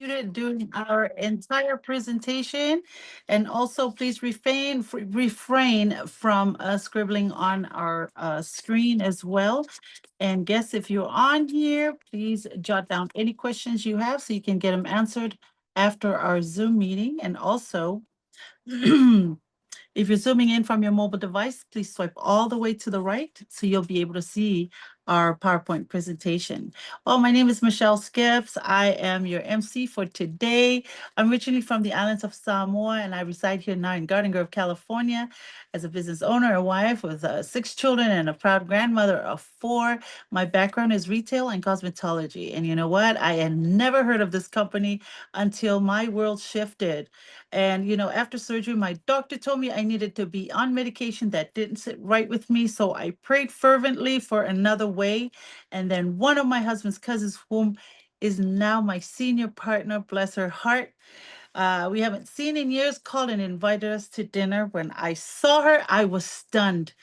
Muted during our entire presentation, and also please refrain from scribbling on our screen as well. And guests, if you're on here, please jot down any questions you have so you can get them answered after our Zoom meeting. And also, if you're zooming in from your mobile device, please swipe all the way to the right so you'll be able to see our PowerPoint presentation. Well, my name is Michelle Skips. I am your MC for today. I'm originally from the islands of Samoa, and I reside here now in Garden Grove, California, as a business owner, a wife with 6 children, and a proud grandmother of 4. My background is retail and cosmetology. And you know what? I had never heard of this company until my world shifted. And, after surgery, my doctor told me I needed to be on medication that didn't sit right with me. So I prayed fervently for another way. And then one of my husband's cousins, whom is now my senior partner, bless her heart. We haven't seen in years, called and invited us to dinner. When I saw her, I was stunned.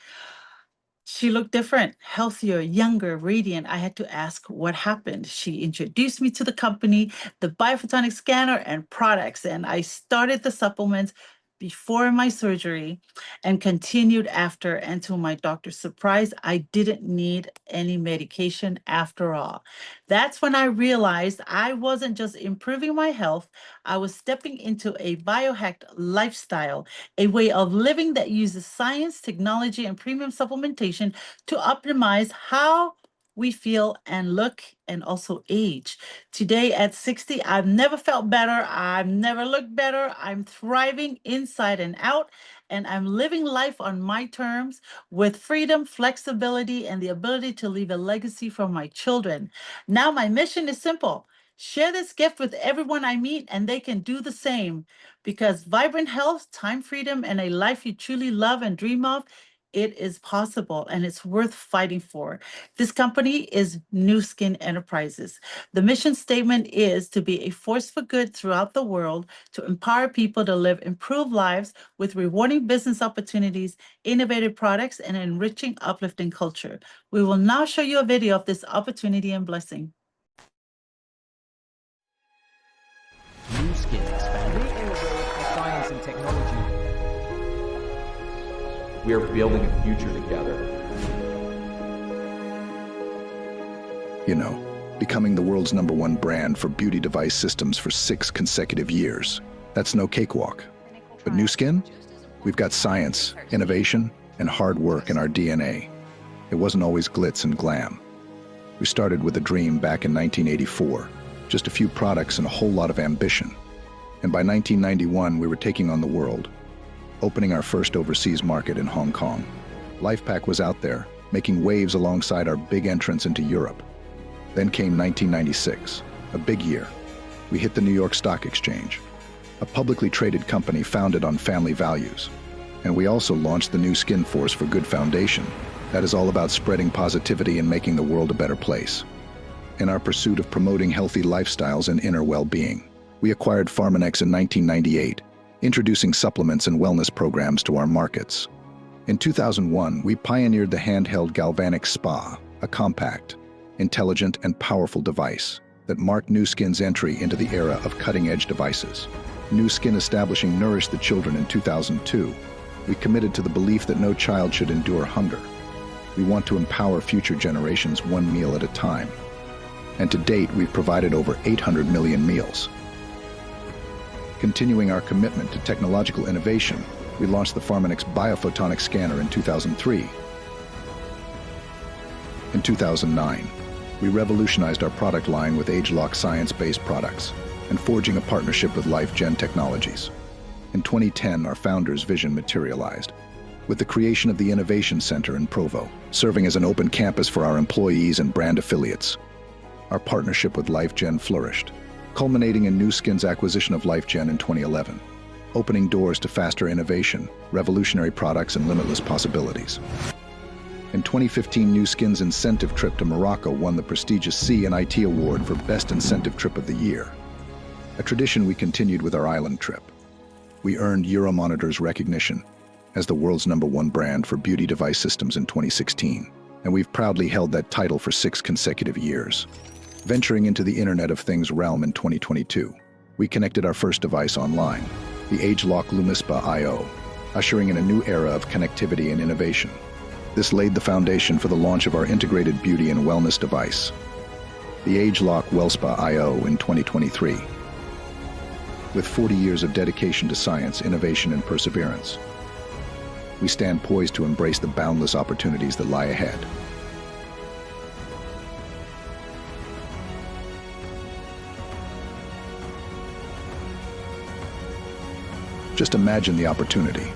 She looked different, healthier, younger, radiant. I had to ask what happened. She introduced me to the company, the biophotonic scanner, and products. And I started the supplements before my surgery and continued after. And to my doctor's surprise, I didn't need any medication after all. That's when I realized I wasn't just improving my health, I was stepping into a biohacked lifestyle, a way of living that uses science, technology, and premium supplementation to optimize how we feel and look and also age. Today at 60, I've never felt better. I've never looked better. I'm thriving inside and out, and I'm living life on my terms with freedom, flexibility, and the ability to leave a legacy for my children. Now, my mission is simple. Share this gift with everyone I meet, and they can do the same. Because vibrant health, time freedom, and a life you truly love and dream of, it is possible and it's worth fighting for. This company is New Skin Enterprises. The mission statement is to be a force for good throughout the world, to empower people to live improved lives with rewarding business opportunities, innovative products, and enriching, uplifting culture. We will now show you a video of this opportunity and blessing. New Skin expanding. We innovate with science and technology. We are building a future together. You know, becoming the world's #1 brand for beauty device systems for 6 consecutive years. That's no cakewalk. But New Skin? We've got science, innovation, and hard work in our DNA. It wasn't always glitz and glam. We started with a dream back in 1984, just a few products and a whole lot of ambition. And by 1991, we were taking on the world, opening our first overseas market in Hong Kong. LifePak was out there, making waves alongside our big entrance into Europe. Then came 1996, a big year. We hit the New York Stock Exchange, a publicly traded company founded on family values. And we also launched the New Skin Force for Good Foundation. That is all about spreading positivity and making the world a better place. In our pursuit of promoting healthy lifestyles and inner well-being, we acquired Pharmanex in 1998, introducing supplements and wellness programs to our markets. In 2001, we pioneered the handheld Galvanic Spa, a compact, intelligent, and powerful device that marked Nu Skin's entry into the era of cutting-edge devices. Nu Skin establishing Nourish the Children in 2002, we committed to the belief that no child should endure hunger. We want to empower future generations one meal at a time. And to date, we've provided over 800 million meals. Continuing our commitment to technological innovation, we launched the Pharmanex Biophotonic Scanner in 2003. In 2009, we revolutionized our product line with ageLOC science-based products and forging a partnership with LifeGen Technologies. In 2010, our founder's vision materialized, with the creation of the Innovation Center in Provo, serving as an open campus for our employees and brand affiliates. Our partnership with LifeGen flourished, culminating in Nu Skin's acquisition of LifeGen in 2011, opening doors to faster innovation, revolutionary products, and limitless possibilities. In 2015, Nu Skin's incentive trip to Morocco won the prestigious C&IT Award for Best Incentive Trip of the Year, a tradition we continued with our island trip. We earned Euromonitor's recognition as the world's #1 brand for beauty device systems in 2016, and we've proudly held that title for 6 consecutive years, venturing into the Internet of Things realm in 2022. We connected our first device online, the ageLOC Lumispa IO, ushering in a new era of connectivity and innovation. This laid the foundation for the launch of our integrated beauty and wellness device, the ageLOC WellSpa IO in 2023. With 40 years of dedication to science, innovation, and perseverance, we stand poised to embrace the boundless opportunities that lie ahead. Just imagine the opportunity.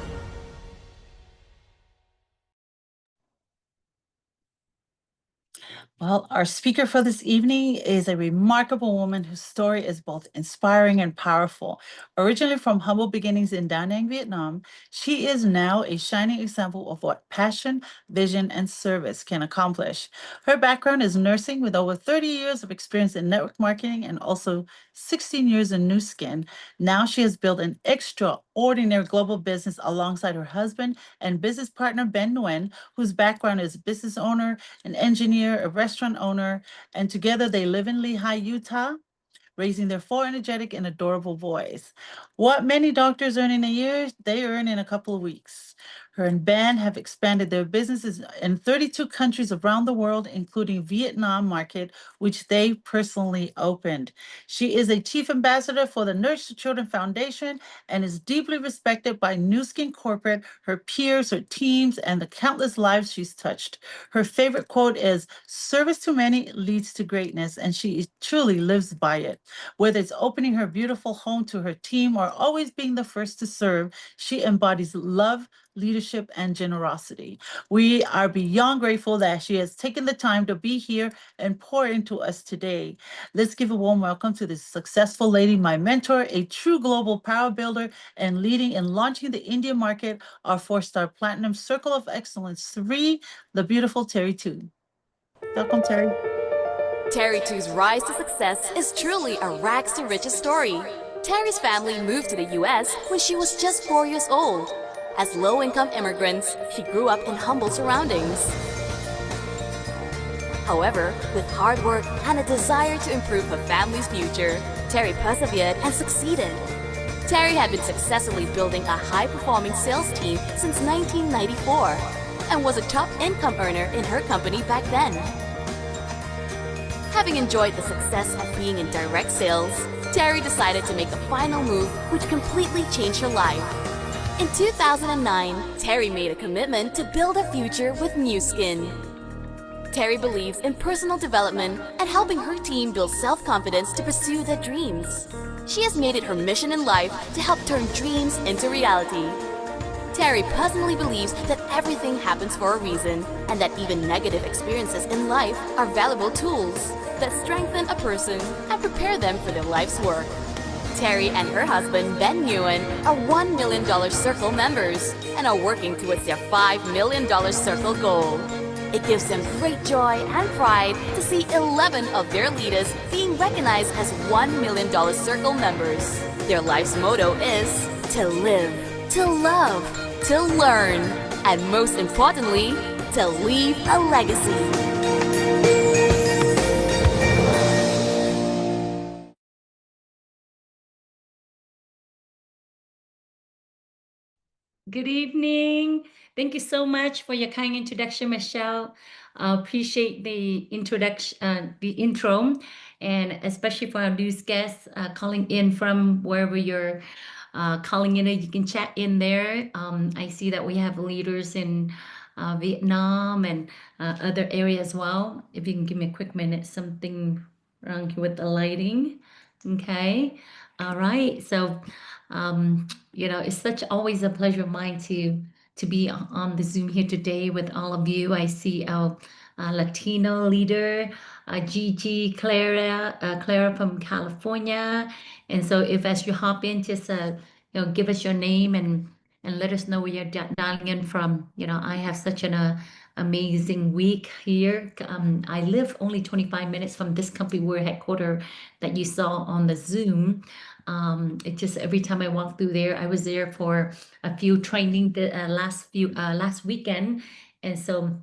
Well, our speaker for this evening is a remarkable woman whose story is both inspiring and powerful. Originally from humble beginnings in Da Nang, Vietnam, she is now a shining example of what passion, vision, and service can accomplish. Her background is nursing with over 30 years of experience in network marketing and also 16 years in Nu Skin. Now she has built an extraordinary global business alongside her husband and business partner, Ben Nguyen, whose background is business owner, an engineer, a restaurant owner, and together they live in Lehi, Utah, raising their four energetic and adorable boys. What many doctors earn in a year, they earn in a couple of weeks. Her and Ben have expanded their businesses in 32 countries around the world, including Vietnam market, which they personally opened. She is a chief ambassador for the Nurse to Children Foundation and is deeply respected by Nu Skin Corporate, her peers, her teams, and the countless lives she's touched. Her favorite quote is, "Service to many leads to greatness," and she truly lives by it. Whether it's opening her beautiful home to her team or always being the first to serve, she embodies love, leadership, and generosity. We are beyond grateful that she has taken the time to be here and pour into us today. Let's give a warm welcome to this successful lady, my mentor, a true global power builder, and leading and launching the India market, our 4-star platinum Circle of Excellence 3, the beautiful Terry Tu. Welcome, Terry. Terry Tu's rise to success is truly a rags to riches story. Terry's family moved to the US when she was just 4 years old. As low-income immigrants, she grew up in humble surroundings. However, with hard work and a desire to improve her family's future, Terry persevered and succeeded. Terry had been successfully building a high-performing sales team since 1994 and was a top income earner in her company back then. Having enjoyed the success of being in direct sales, Terry decided to make a final move which completely changed her life. In 2009, Terry made a commitment to build a future with Nu Skin. Terry believes in personal development and helping her team build self-confidence to pursue their dreams. She has made it her mission in life to help turn dreams into reality. Terry personally believes that everything happens for a reason and that even negative experiences in life are valuable tools that strengthen a person and prepare them for their life's work. Terry and her husband, Ben Nguyen, are $1 million Circle members and are working towards their $5 million Circle goal. It gives them great joy and pride to see 11 of their leaders being recognized as $1 million Circle members. Their life's motto is to live, to love, to learn, and most importantly, to leave a legacy. Good evening. Thank you so much for your kind introduction, Michelle. Appreciate the introduction, the intro, and especially for our news guests calling in from wherever you're calling in. You can chat in there. I see that we have leaders in Vietnam and other areas as well. If you can give me a quick minute, something wrong here with the lighting. Okay. All right. So, it's such always a pleasure of mine to be on the Zoom here today with all of you. I see our Latino leader, Gigi, Clara from California. And so if as you hop in, just give us your name and let us know where you're dialing in from. I have such an amazing week here. I live only 25 minutes from this company we're headquartered that you saw on the Zoom. It just every time I walk through there, I was there for a few training last weekend, and so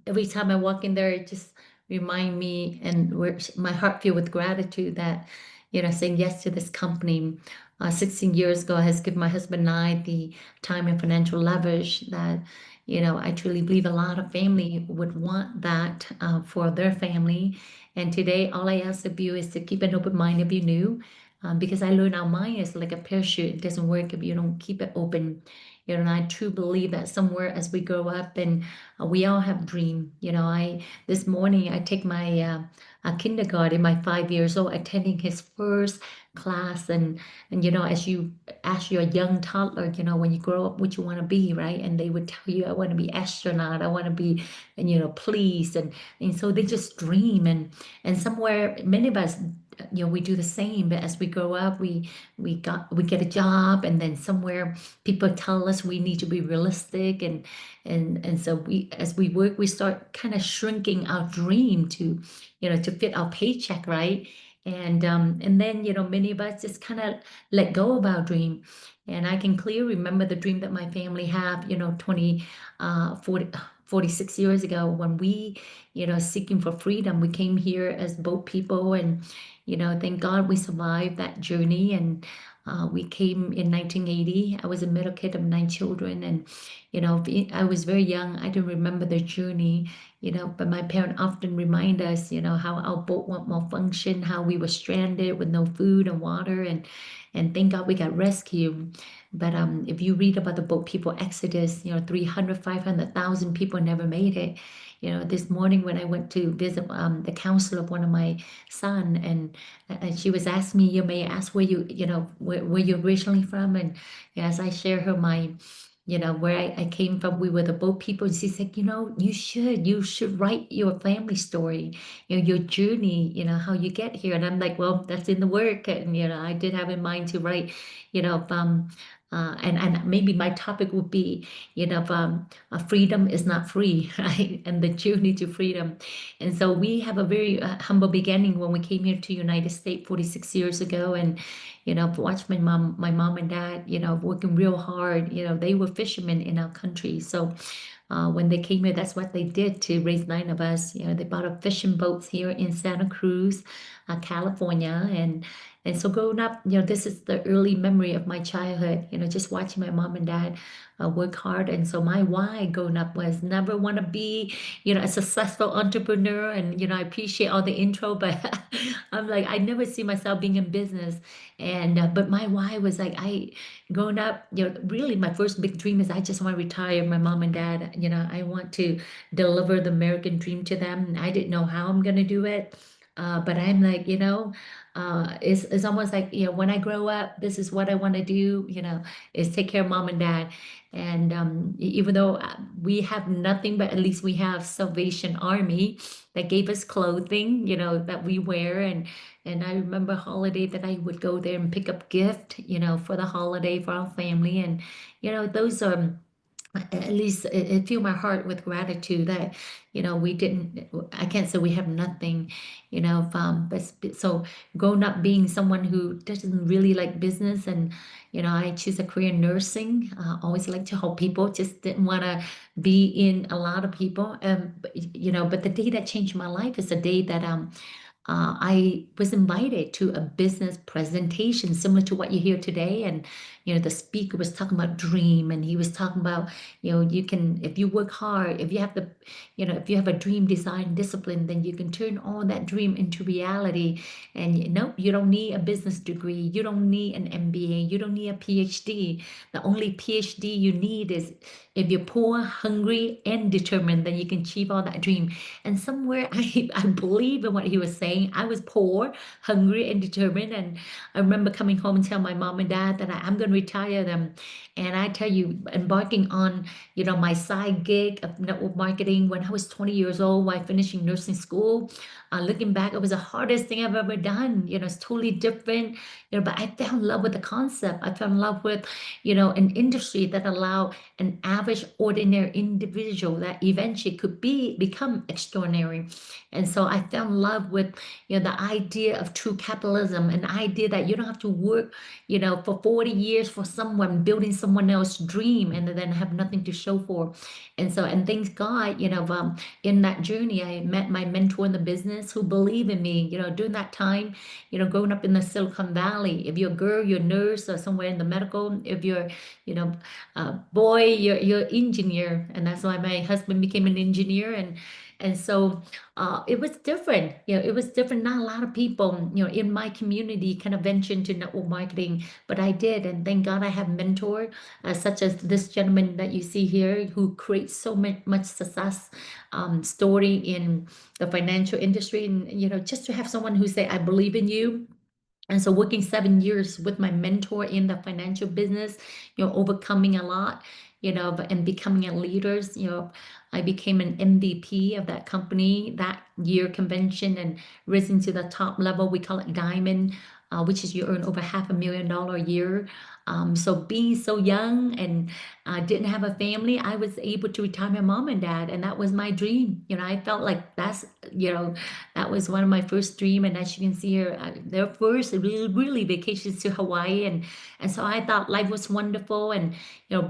every time I walk in there, it just remind me and my heart filled with gratitude that saying yes to this company 16 years ago has given my husband and I the time and financial leverage that, I truly believe a lot of family would want that for their family. And today, all I ask of you is to keep an open mind if you new, because I learned our mind is like a parachute. It doesn't work if you don't keep it open. And I truly believe that somewhere as we grow up and we all have dream. This morning I take my kindergarten, my 5 years old, attending his first class, and as you ask your young toddler, when you grow up, what you want to be, right? And they would tell you, I want to be astronaut, I want to be, and police, and so they just dream, and somewhere many of us, we do the same. But as we grow up, we get a job, and then somewhere people tell us we need to be realistic, and so as we work, we start kind of shrinking our dream to to fit our paycheck, right? And then many of us just kind of let go of our dream. And I can clearly remember the dream that my family had 46 years ago, when we seeking for freedom. We came here as boat people, and thank God we survived that journey. And we came in 1980. I was a middle kid of 9 children, and I was very young. I didn't remember the journey, but my parents often remind us, how our boat went malfunction, how we were stranded with no food and water, and thank God we got rescued. But if you read about the boat people exodus, 300, 500,000 people never made it. This morning when I went to visit the counselor of one of my son, and she was asking me, you may ask where where you're originally from, and as I share her my where I came from, we were the boat people. And she said, you should write your family story, your journey, how you get here. And I'm like, well, that's in the work. And, I did have in mind to write, and maybe my topic would be, freedom is not free, right? And the journey to freedom. And so we have a very humble beginning when we came here to United States 46 years ago. And, watched my mom and dad, working real hard. They were fishermen in our country. So when they came here, that's what they did to raise 9 of us. They bought up fishing boats here in Santa Cruz, California. And so growing up, this is the early memory of my childhood, just watching my mom and dad work hard. And so my why growing up was never want to be, a successful entrepreneur. And, I appreciate all the intro, but I'm like, I never see myself being in business. And, but my why was like, growing up, really my first big dream is I just want to retire my mom and dad. I want to deliver the American dream to them. And I didn't know how I'm going to do it. But I'm like, it's almost like, when I grow up, this is what I want to do, is take care of mom and dad. And even though we have nothing, but at least we have Salvation Army that gave us clothing, that we wear. And I remember a holiday that I would go there and pick up gift, for the holiday for our family. And, those at least it filled my heart with gratitude that we didn't, I can't say we have nothing, but so growing up being someone who doesn't really like business, and I choose a career in nursing. Always like to help people, just didn't want to be in a lot of people. But the day that changed my life is the day that I was invited to a business presentation similar to what you hear today. And, the speaker was talking about dream, and he was talking about, you can, if you work hard, if you have the, if you have a dream, design, discipline, then you can turn all that dream into reality. And you don't need a business degree. You don't need an MBA. You don't need a PhD. The only PhD you need is if you're poor, hungry, and determined, then you can achieve all that dream. And somewhere I believe in what he was saying. I was poor, hungry, and determined. And I remember coming home and telling my mom and dad that I'm going to retire them. And I tell you, embarking on, my side gig of network marketing when I was 20 years old while finishing nursing school. Looking back, it was the hardest thing I've ever done. It's totally different, but I fell in love with the concept. I fell in love with, an industry that allowed an average, ordinary individual that eventually could become extraordinary. And so I fell in love with, the idea of true capitalism, an idea that you don't have to work, for 40 years for someone, building someone else's dream and then have nothing to show for. And so, and thanks God, in that journey, I met my mentor in the business who believed in me, during that time, growing up in the Silicon Valley. If you're a girl, you're a nurse or somewhere in the medical. If you're, boy, you're engineer. And that's why my husband became an engineer. And so it was different. It was different. Not a lot of people, in my community kind of venture into network marketing, but I did. And thank God I have mentors such as this gentleman that you see here who creates so much success story in the financial industry. And, just to have someone who say, I believe in you. And so working 7 years with my mentor in the financial business, overcoming a lot, and becoming a leader, I became an MVP of that company that year convention and risen to the top level. We call it diamond, which is you earn over $500,000 a year. So being so young and didn't have a family, I was able to retire my mom and dad, and that was my dream. I felt like that was one of my first dream. And as you can see here, their first really vacations to Hawaii, and so I thought life was wonderful. And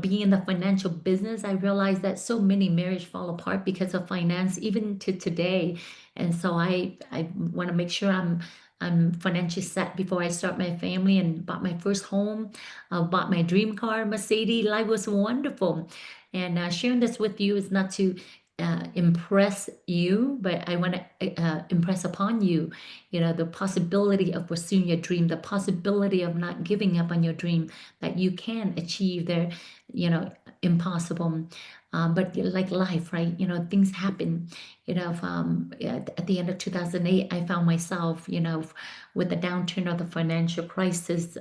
being in the financial business, I realized that so many marriages fall apart because of finance, even to today. And so I want to make sure I'm financially set before I start my family, and bought my first home, bought my dream car, Mercedes. Life was wonderful. And sharing this with you is not to impress you, but I want to impress upon you, the possibility of pursuing your dream, the possibility of not giving up on your dream, that you can achieve their, impossible. But like life, right? Things happen. At the end of 2008, I found myself, with the downturn of the financial crisis.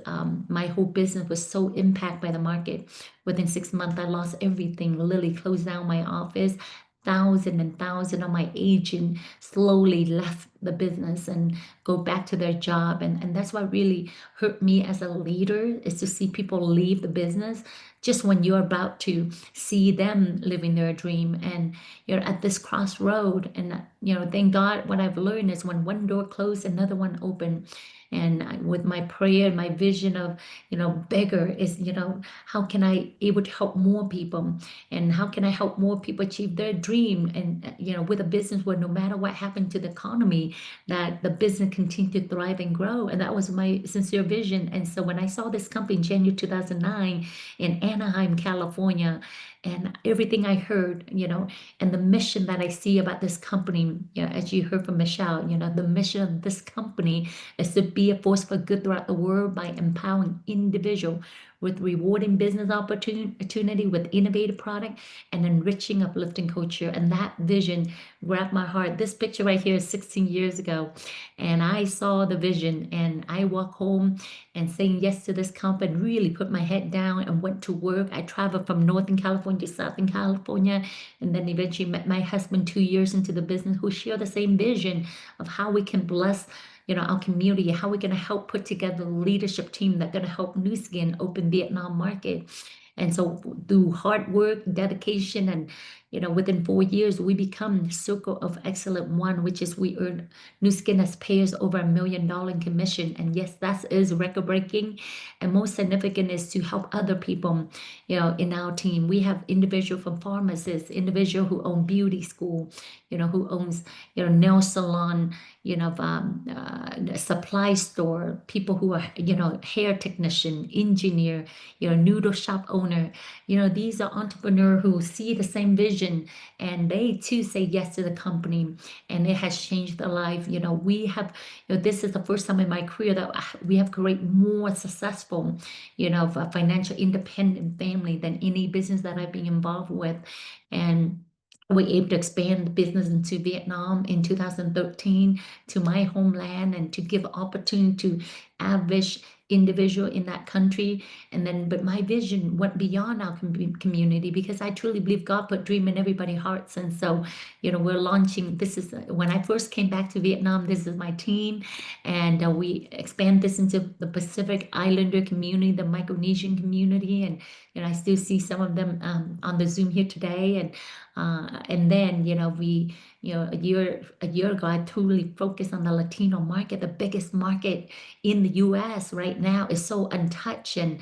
My whole business was so impacted by the market. Within 6 months, I lost everything. Literally closed down my office. Thousands and thousands of my agents slowly left the business and go back to their job. And that's what really hurt me as a leader, is to see people leave the business just when you're about to see them living their dream. And you're at this crossroad. And, thank God, what I've learned is when one door closed, another one opened. And with my prayer, my vision of, bigger is, how can I able to help more people? And how can I help more people achieve their dream? And, with a business where no matter what happened to the economy, that the business continue to thrive and grow. And that was my sincere vision. And so when I saw this company in January 2009 in Anaheim, California, and everything I heard, and the mission that I see about this company, as you heard from Michelle, the mission of this company is to be a force for good throughout the world by empowering individuals with rewarding business opportunity, with innovative product, and enriching, uplifting culture. And that vision grabbed my heart. This picture right here is 16 years ago. And I saw the vision, and I walked home and saying yes to this company, really put my head down and went to work. I traveled from Northern California to Southern California, and then eventually met my husband 2 years into the business, who share the same vision of how we can bless our community, how we're going to help put together a leadership team that's going to help Nu Skin open Vietnam market. And so through hard work, dedication, and within 4 years, we become Circle of Excellence 1, which is we earn Nu Skin as payers over $1 million in commission. And yes, that is record breaking. And most significant is to help other people, in our team. We have individual from pharmacists, individual who own beauty school, who owns, nail salon, supply store, people who are, hair technician, engineer, noodle shop owner. These are entrepreneurs who see the same vision, and they too say yes to the company, and it has changed their life. We have, this is the first time in my career that we have created more successful, financial independent family than any business that I've been involved with. And we're able to expand the business into Vietnam in 2013 to my homeland, and to give opportunity to average individual in that country. And then, but my vision went beyond our community, because I truly believe God put dream in everybody's hearts. And so, we're launching, this is, when I first came back to Vietnam, this is my team. And we expand this into the Pacific Islander community, the Micronesian community. And, I still see some of them on the Zoom here today. And then, we a year ago, I totally focused on the Latino market, the biggest market in the US right now is so untouched. And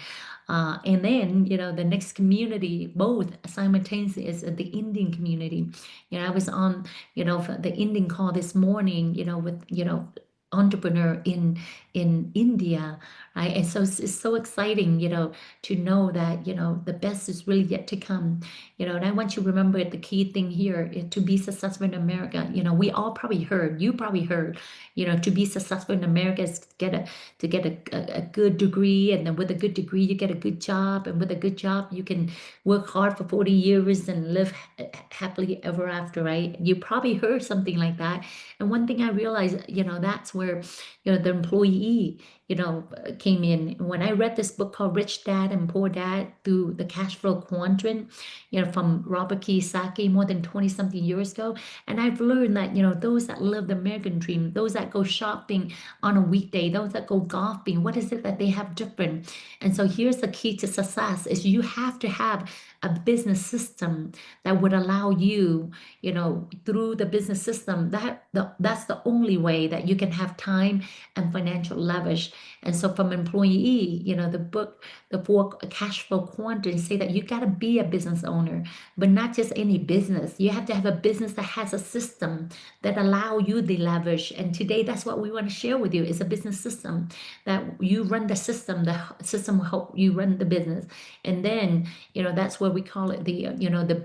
then, the next community, both simultaneously, is the Indian community. I was on, the Indian call this morning, with, entrepreneur in India, right? And so it's so exciting, to know that, the best is really yet to come, and I want you to remember the key thing here to be successful in America. We all probably heard, you probably heard, to be successful in America is to get a good degree, and then with a good degree, you get a good job, and with a good job, you can work hard for 40 years and live happily ever after, right? You probably heard something like that. And one thing I realized, that's where, the employee, came in. When I read this book called Rich Dad and Poor Dad through the cash flow quadrant, from Robert Kiyosaki more than 20 something years ago. And I've learned that, those that live the American dream, those that go shopping on a weekday, those that go golfing, what is it that they have different? And so here's the key to success is you have to have a business system that would allow you, through the business system, that's the only way that you can have time and financial leverage. And so from employee, the book, the 4 cash flow quadrants say that you got to be a business owner, but not just any business. You have to have a business that has a system that allow you the leverage. And today, that's what we want to share with you is a business system that you run the system will help you run the business. And then, that's where we call it the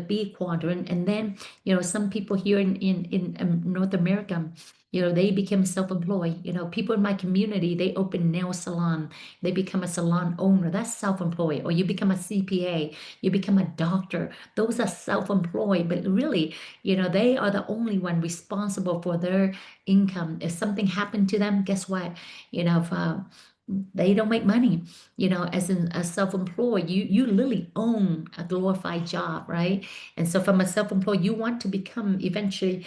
B quadrant. And then, some people here in North America, they become self-employed. People in my community, they open nail salon. They become a salon owner. That's self-employed. Or you become a CPA. You become a doctor. Those are self-employed. But really, they are the only one responsible for their income. If something happened to them, guess what? If they don't make money, as a self-employed, you literally own a glorified job, right? And so from a self-employed, you want to become eventually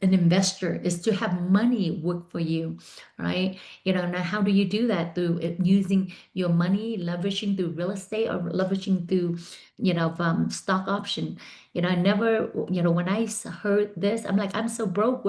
an investor is to have money work for you, right? Now how do you do that? Through using your money, leveraging through real estate or leveraging through, stock option. I never, when I heard this, I'm like, I'm so broke.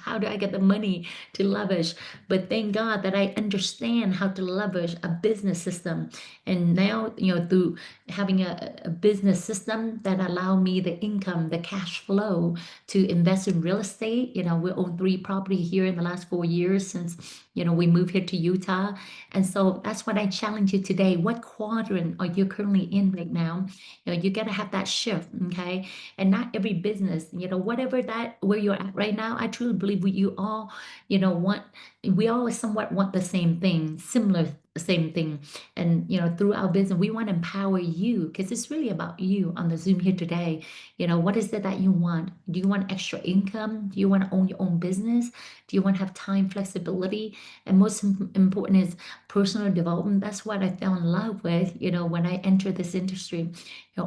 How do I get the money to leverage? But thank God that I understand how to leverage a business system. And now, through having a business system that allow me the income, the cash flow to invest in real estate. We own 3 property here in the last 4 years since, we moved here to Utah. And so that's what I challenge you today. What quadrant are you currently in right now? You got to have that shift, okay? And not every business, whatever where you're at right now, I truly believe you all, we all somewhat want the same thing, similar, same thing. And, through our business, we want to empower you because it's really about you on the Zoom here today. What is it that you want? Do you want extra income? Do you want to own your own business? Do you want to have time flexibility? And most important is personal development. That's what I fell in love with, when I entered this industry.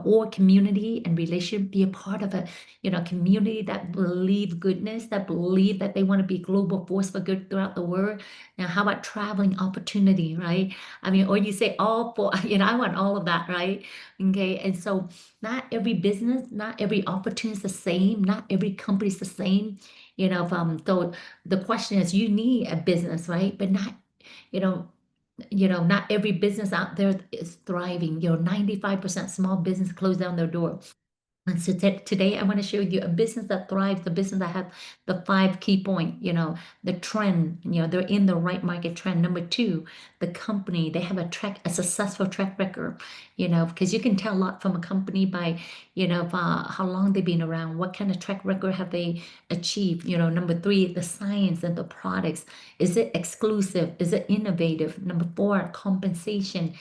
Or community and relationship, be a part of a, community that believe goodness, that believe that they want to be global force for good throughout the world. Now, how about traveling opportunity, right? I mean, or you say all for, I want all of that, right? Okay, and so not every business, not every opportunity is the same, not every company is the same. So the question is, you need a business, right? But not, not every business out there is thriving. 95% small business close down their door. And so today I want to share with you a business that thrives, the business that has the 5 key points, the trend, they're in the right market trend. Number 2, the company, they have a successful track record, because you can tell a lot from a company by, how long they've been around, what kind of track record have they achieved. Number 3, the science and the products. Is it exclusive? Is it innovative? Number 4, compensation,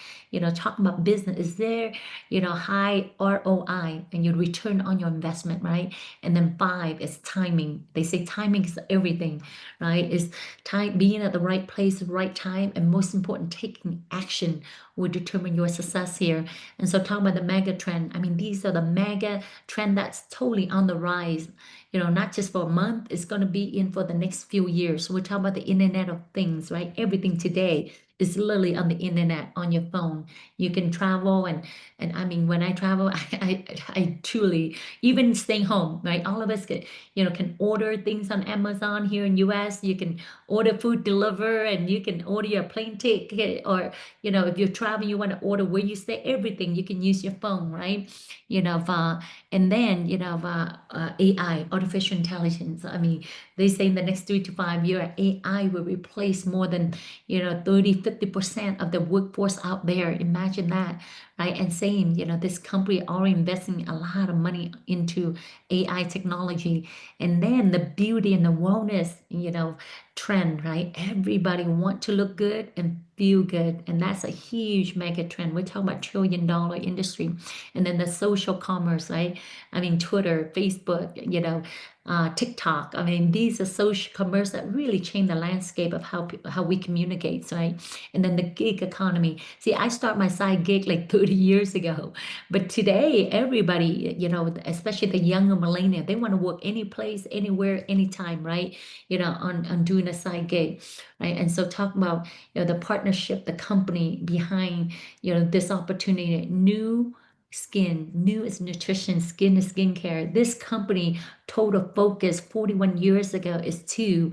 talking about business. Is there, high ROI and your return on your investment, right? And then 5 is timing. They say timing is everything, right? Is time being at the right place at the right time, and most important, taking action will determine your success here. And so talking about the mega trend, I mean, these are the mega trend that's totally on the rise. Not just for a month, it's going to be in for the next few years. So we're talking about the Internet of Things, right? Everything today it's literally on the internet, on your phone. You can travel and I mean, when I travel, I truly, even staying home, right? All of us can order things on Amazon here in US. You can order food deliver, and you can order your plane ticket, or if you're traveling, you want to order where you stay, everything you can use your phone, right? And then AI, artificial intelligence. I mean, they say in the next 3 to 5 years, AI will replace more than 30-50% of the workforce out there. Imagine that, right? And saying, this company are investing a lot of money into AI technology. And then the beauty and the wellness, trend, right? Everybody want to look good and feel good. And that's a huge mega trend. We're talking about $1 trillion industry. And then the social commerce, right? I mean, Twitter, Facebook, TikTok. I mean, these are social commerce that really change the landscape of how we communicate, right? And then the gig economy. See, I start my side gig like 30 years ago, but today everybody, especially the younger millennial, they want to work any place, anywhere, anytime, right? On doing a side gig, right? And so talk about the partnership, the company behind this opportunity. Nu Skin. Nu is nutrition, skin is skincare. This company total focus 41 years ago is to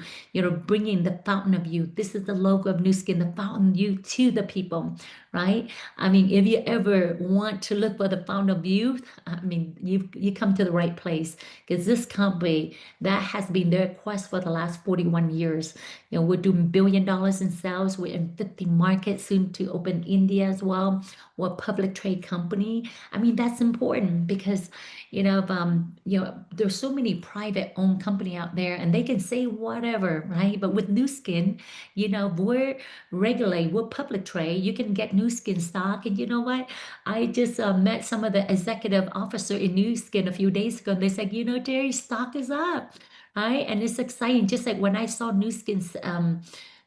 bringing the fountain of youth. This is the logo of Nu Skin, the fountain of youth to the people, right? I mean, if you ever want to look for the fountain of youth, I mean, you come to the right place, because this company, that has been their quest for the last 41 years. We're doing $1 billion in sales. We're in 50 markets, soon to open India as well. We're a public trade company. I mean, that's important because there's so many private owned company out there, and they can say whatever, right? But with Nu Skin, we're regulated, we're public trade. You can get Nu Skin stock. And you know what? I just met some of the executive officer in Nu Skin a few days ago, and they said, Terry, stock is up, right? And it's exciting. Just like when I saw Nu Skin's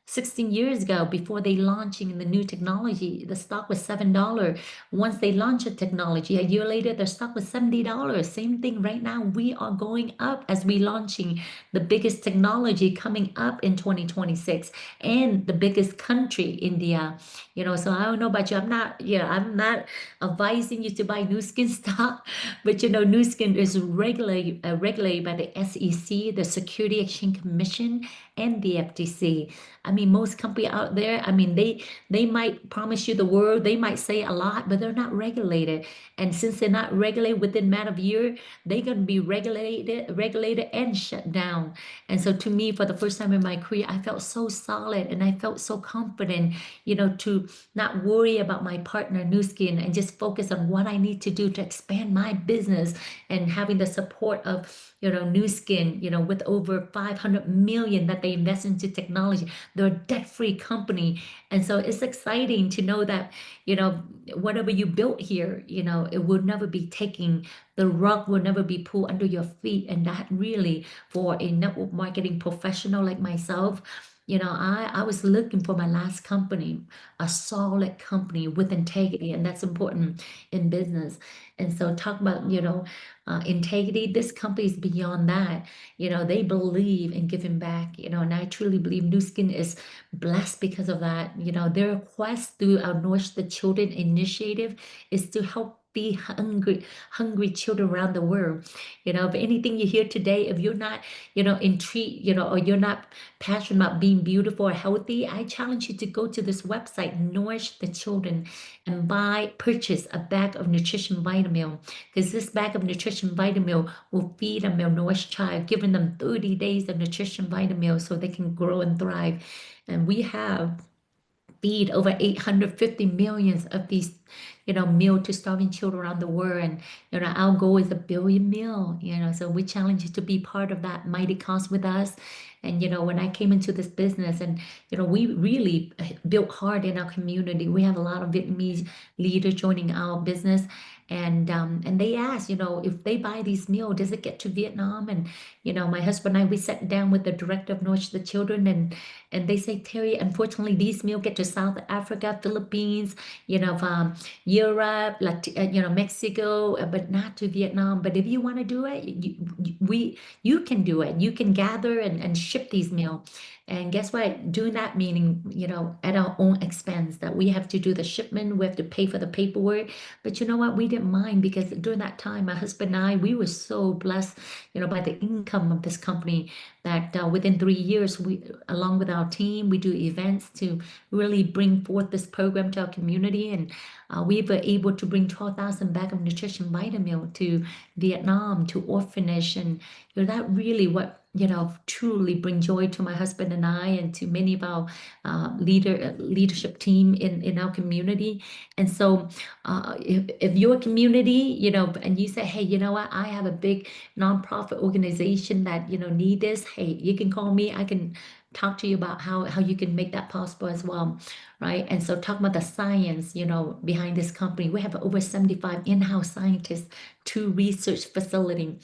16 years ago, before they launching the new technology, the stock was $7. Once they launched the technology, a year later, their stock was $70. Same thing right now. We are going up as we launching the biggest technology coming up in 2026, and the biggest country, India. So I don't know about you. I'm not advising you to buy Nu Skin stock, but Nu Skin is regulated by the SEC, the Security Exchange Commission, and the FTC. I mean, most company out there, I mean, they might promise you the world, they might say a lot, but they're not regulated. And since they're not regulated within a matter of year, they're going to be regulated and shut down. And so to me, for the first time in my career, I felt so solid and I felt so confident, to not worry about my partner, Nu Skin, and just focus on what I need to do to expand my business, and having the support of Nu Skin, with over 500 million that they invest into technology. They're a debt-free company. And so it's exciting to know that, whatever you built here, it will never be taking, the rug will never be pulled under your feet. And that really, for a network marketing professional like myself, I was looking for my last company, a solid company with integrity, and that's important in business. And so talk about, integrity. This company is beyond that. They believe in giving back, and I truly believe Nu Skin is blessed because of that. Their quest through our Nourish the Children initiative is to help feed hungry children around the world. If anything you hear today, if you're not, intrigued, or you're not passionate about being beautiful or healthy, I challenge you to go to this website, Nourish the Children, and purchase a bag of nutrition vitamin, because this bag of nutrition vitamin will feed a malnourished child, giving them 30 days of nutrition vitamin so they can grow and thrive. And we have feed over 850 millions of these, meal to starving children around the world. And, our goal is 1 billion meal, so we challenge you to be part of that mighty cause with us. And, when I came into this business, and, we really built hard in our community. We have a lot of Vietnamese leaders joining our business. And they asked, if they buy these meals, does it get to Vietnam? And my husband and I, we sat down with the director of Nourish the Children, and they say, Terry, unfortunately, these meals get to South Africa, Philippines, Europe, Mexico, but not to Vietnam. But if you want to do it, you can do it. You can gather and ship these meals. And guess what? Doing that meaning, at our own expense, that we have to do the shipment, we have to pay for the paperwork. But you know what? We didn't mind, because during that time, my husband and I, we were so blessed, by the income of this company, that within 3 years, we, along with our team, we do events to really bring forth this program to our community. And we were able to bring 12,000 bags of nutrition vitamin to Vietnam, to orphanage. And that really what truly bring joy to my husband and I, and to many of our leadership team in our community. And so if your community, and you say, hey, you know what, I have a big nonprofit organization that, need this, hey, you can call me. I can talk to you about how you can make that possible as well, right? And so talk about the science, behind this company. We have over 75 in-house scientists, 2 research facility,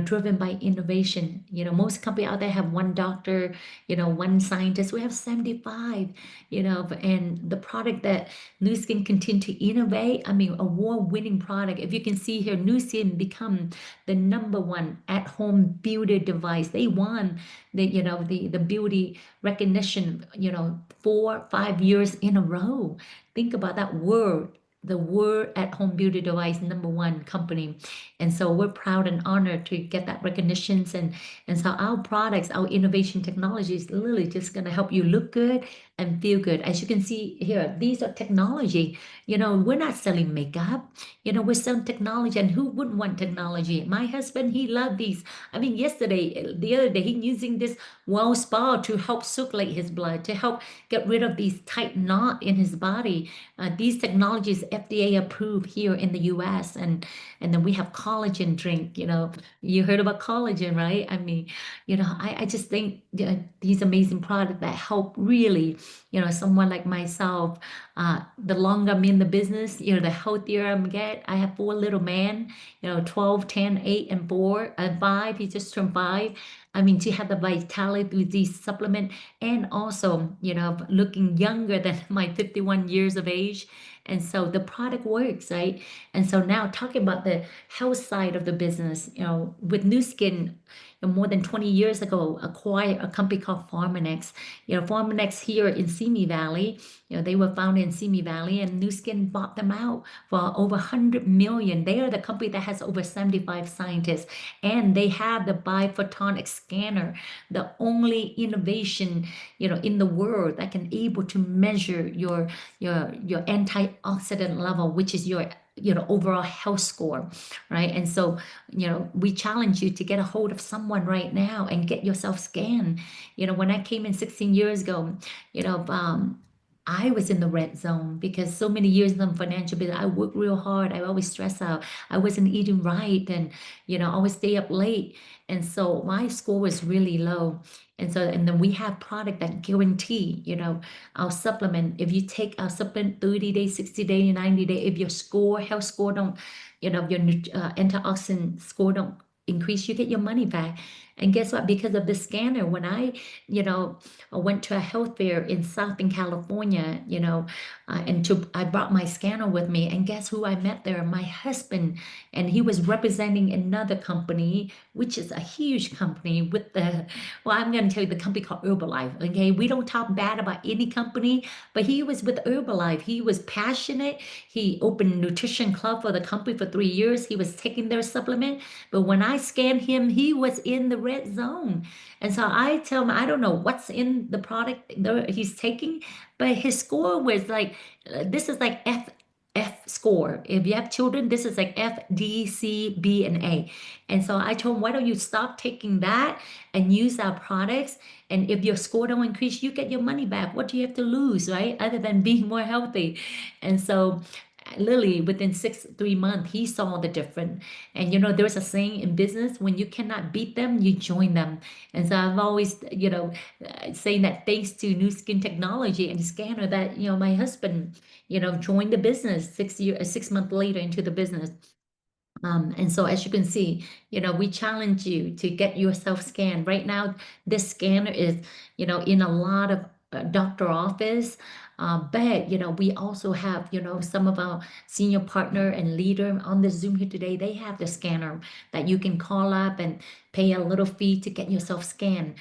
driven by innovation. Most companies out there have 1 doctor, 1 scientist. We have 75, and the product that Nu Skin continue to innovate, award-winning product. If you can see here, Nu Skin become the #1 at-home beauty device. They won the beauty recognition, 4-5 years in a row. Think about that word. The word at-home beauty device #1 company. And so we're proud and honored to get that recognitions. And so our products, our innovation technology is literally just going to help you look good and feel good. As you can see here, these are technology. We're not selling makeup. We're selling technology. And who wouldn't want technology? My husband, he loved these. The other day, he's using this Wow Spa to help circulate his blood, to help get rid of these tight knot in his body. These technologies FDA approved here in the US. And then we have collagen drink. You heard about collagen, right? I just think these amazing products that help really, someone like myself, the longer I'm in the business, the healthier I'm get. I have 4 little men, 12, 10, 8, and 4, and 5. He just turned 5. To have the vitality with these supplement, and also, looking younger than my 51 years of age. And so the product works, right? And so now talking about the health side of the business, with Nu Skin, more than 20 years ago, acquired a company called Pharmanex. Pharmanex here in Simi Valley, they were founded in Simi Valley, and Nu Skin bought them out for over 100 million. They are the company that has over 75 scientists, and they have the biphotonic scanner, the only innovation, in the world that can able to measure your antioxidant level, which is your overall health score, right? And so, we challenge you to get a hold of someone right now and get yourself scanned. When I came in 16 years ago, I was in the red zone because so many years in the financial business, I worked real hard. I always stress out. I wasn't eating right, and always stay up late. And so my score was really low. And then we have product that guarantee, our supplement. If you take our supplement 30 days, 60 days, 90 days, if your health score don't, your antioxidant score don't increase, you get your money back. And guess what? Because of the scanner, when I went to a health fair in Southern California, I brought my scanner with me, and guess who I met there? My husband, and he was representing another company, which is a huge company I'm going to tell you the company called Herbalife. Okay, we don't talk bad about any company, but he was with Herbalife. He was passionate. He opened a nutrition club for the company for 3 years. He was taking their supplement, but when I scanned him, he was in the red zone. And so I tell him, I don't know what's in the product he's taking, but his score was like, this is like F score. If you have children, this is like F, D, C, B, and A. And so I told him, why don't you stop taking that and use our products? And if your score don't increase, you get your money back. What do you have to lose, right? Other than being more healthy. And so literally within 3 months, he saw the difference. And you know, there's a saying in business, when you cannot beat them, you join them. And so I've always, you know, saying that thanks to Nu Skin technology and scanner that, you know, my husband, you know, joined the business 6 months later into the business. And so as you can see, you know, we challenge you to get yourself scanned. Right now, this scanner is, you know, in a lot of doctor office. But, you know, we also have, you know, some of our senior partner and leader on the Zoom here today, they have the scanner that you can call up and pay a little fee to get yourself scanned.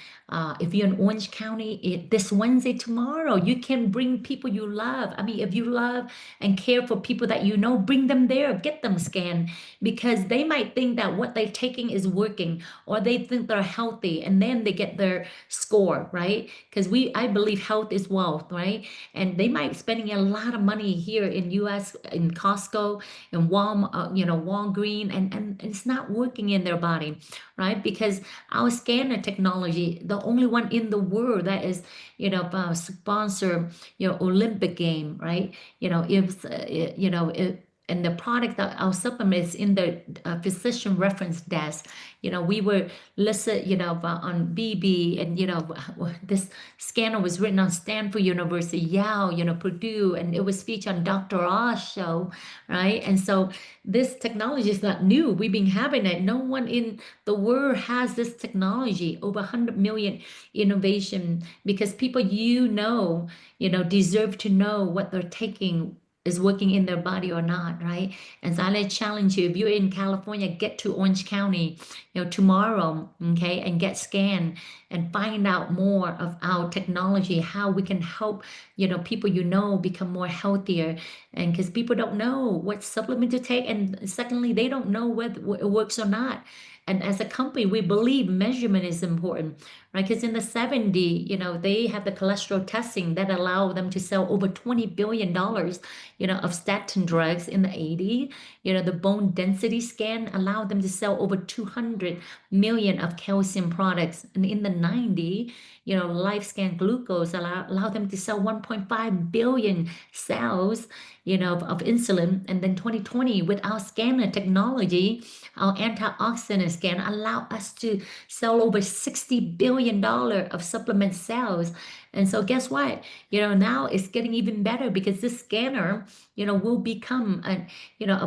If you're in Orange County, this Wednesday, tomorrow, you can bring people you love. I mean, if you love and care for people that you know, bring them there, get them scanned, because they might think that what they're taking is working, or they think they're healthy, and then they get their score, right? Because I believe health is wealth, right? And they might be spending a lot of money here in US, in Costco, in Walmart, you know, Walgreens, and it's not working in their body, right? Because our scanner technology, the only one in the world that is, you know, sponsor, you know, Olympic game, right? You know, if, you know, and the product that our supplement is in the physician reference desk. You know, we were listed, you know, on BB, and, you know, this scanner was written on Stanford University, Yale, you know, Purdue, and it was featured on Dr. Oz show, right? And so this technology is not new. We've been having it. No one in the world has this technology, over 100 million innovation, because people, you know, deserve to know what they're taking is working in their body or not, right? And so I challenge you, if you're in California, get to Orange County, you know, tomorrow, okay, and get scanned and find out more of our technology, how we can help, you know, people you know become more healthier. And because people don't know what supplement to take, and secondly, they don't know whether it works or not. And as a company, we believe measurement is important, right? Because in the 70s, you know, they have the cholesterol testing that allow them to sell over $20 billion, you know, of statin drugs. In the 80s, you know, the bone density scan allowed them to sell over 200 million of calcium products. And in the 90s, you know, LifeScan glucose allow them to sell 1.5 billion cells, you know, of insulin. And then 2020, with our scanner technology, our antioxidant scan allow us to sell over $60 billion of supplement cells. And so guess what? You know, now it's getting even better, because this scanner, you know, will become a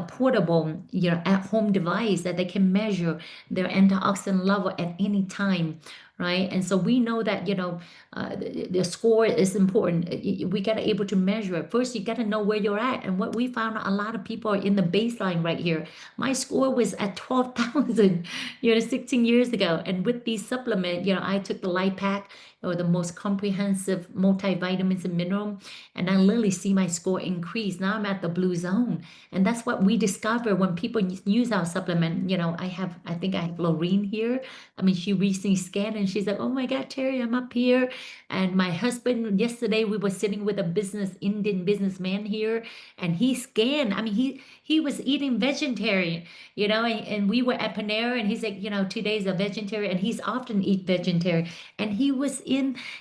portable, you know, at-home device that they can measure their antioxidant level at any time. Right. And so we know that, you know, the score is important. We got to able to measure it. First, you got to know where you're at. And what we found, a lot of people are in the baseline right here. My score was at 12,000, you know, 16 years ago. And with these supplements, you know, I took the Light Pack, or the most comprehensive multivitamins and mineral, and I literally see my score increase. Now I'm at the blue zone. And that's what we discover when people use our supplement. You know, I think I have Lorene here. I mean, she recently scanned and she's like, oh my God, Terry, I'm up here. And my husband, yesterday we were sitting with a Indian businessman here, and he scanned. I mean, he was eating vegetarian, you know, and we were at Panera, and he's like, you know, today's a vegetarian, and he's often eat vegetarian. And he was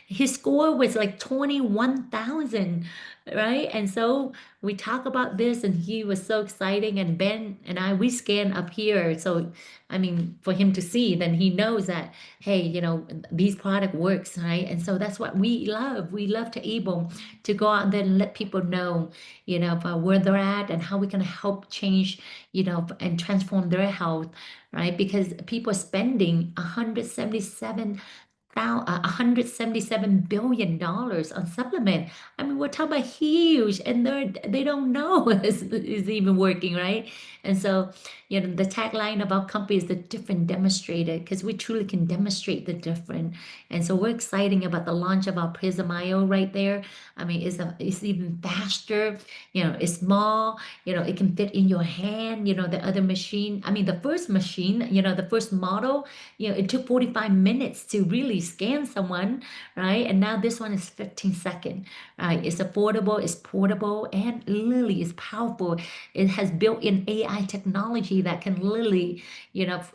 his score was like 21,000, right? And so we talk about this, and he was so exciting. And Ben and we scan up here. So, I mean, for him to see, then he knows that, hey, you know, these product works, right? And so that's what we love. We love to able to go out there and let people know, you know, where they're at and how we can help change, you know, and transform their health, right? Because people are spending $177 billion on supplement. I mean, we're talking about huge, and they don't know it's even working, right? And so, you know, the tagline of our company is the different demonstrated, because we truly can demonstrate the different. And so we're excited about the launch of our Prism IO right there. I mean, it's even faster, you know, it's small, you know, it can fit in your hand. You know, the other machine, I mean, the first machine, you know, the first model, you know, it took 45 minutes to really literally scan someone, right? And now this one is 15 seconds, right? It's affordable, it's portable, and literally is powerful. It has built-in AI technology that can literally,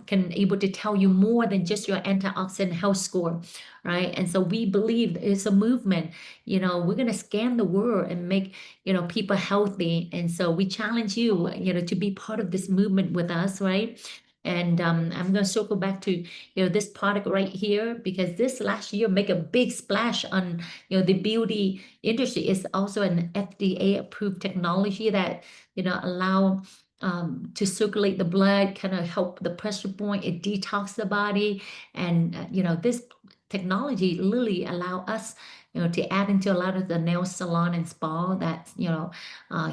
can able to tell you more than just your antioxidant health score, right? And so we believe it's a movement. We're going to scan the world and make, people healthy. And so we challenge you, to be part of this movement with us, right? And I'm going to circle back to, this product right here, because this last year make a big splash on, the beauty industry. It's also an FDA approved technology that, allow to circulate the blood, kind of help the pressure point, it detox the body. And, this technology literally allow us, to add into a lot of the nail salon and spa that's,